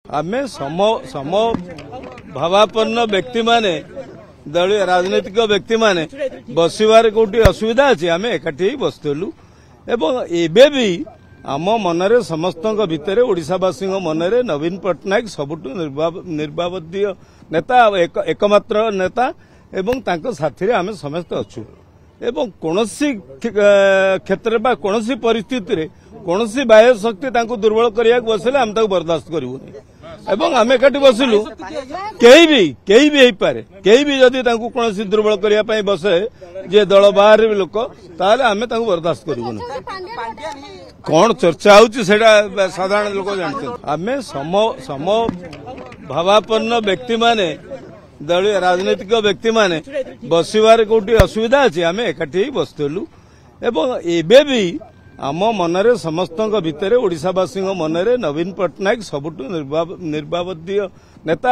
आमे सम भावापन्न व्यक्ति माने दलीय राजनीतिक व्यक्ति माने बसवार कोटी असुविधा अच्छी आम एकाठी बसलु एवं एबे भी आम मनरे समस्त भितर ओडिशावासी मनरे नवीन पट्टनायक सबुठु निर्वावधीय नेता एकमात्र नेता एवं तांको साथी रे आमे समस्त अच्छु एवं कोनोसी क्षेत्र बा कोनोसी परिस्थिति रे कोनोसी बाह्य शक्ति तांको दुर्बल करिया बसले हम ताको बर्दाश्त करिवुनी एवं आमे काटी बसिलु केही भी पारे केही भी जदि तांको कोनोसी दुर्बल करिया पई बसे जे दल बाहर भी लोक ताले आमे ताको बर्दाश्त करिवुनी कोन चर्चा होउची सेडा साधारण लोक जानते आमे सम भावापन्न व्यक्ति माने दलीय राजनीतिक व्यक्ति माने बसवार कोटी असुविधा अच्छी आम एकाठी बसलु एवं एबे भी आम मनरे समस्त भितर ओडिशावासी मनरे नवीन पट्टनायक सबुठु निर्वावधीय नेता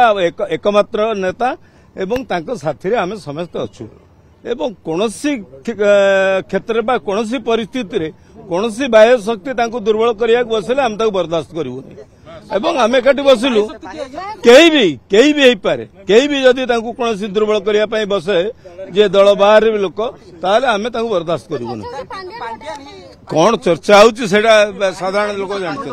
एकमात्र नेता एवं तांको साथी रे आमे समस्त अच्छु एवं कोनोसी क्षेत्र बा कोनोसी परिस्थिति रे कोनोसी बाह्य शक्ति तांको दुर्बल करिया बसले हम ताको बर्दाश्त करिवुनी एवं आमे काटी बसिलु केही भी पारे केही भी जदि तांको कोनोसी दुर्बल करिया पई बसे जे दल बाहर भी लोक ताले आमे ताको बर्दाश्त करिवुनी कोन चर्चा होउची सेडा साधारण लोक जानते।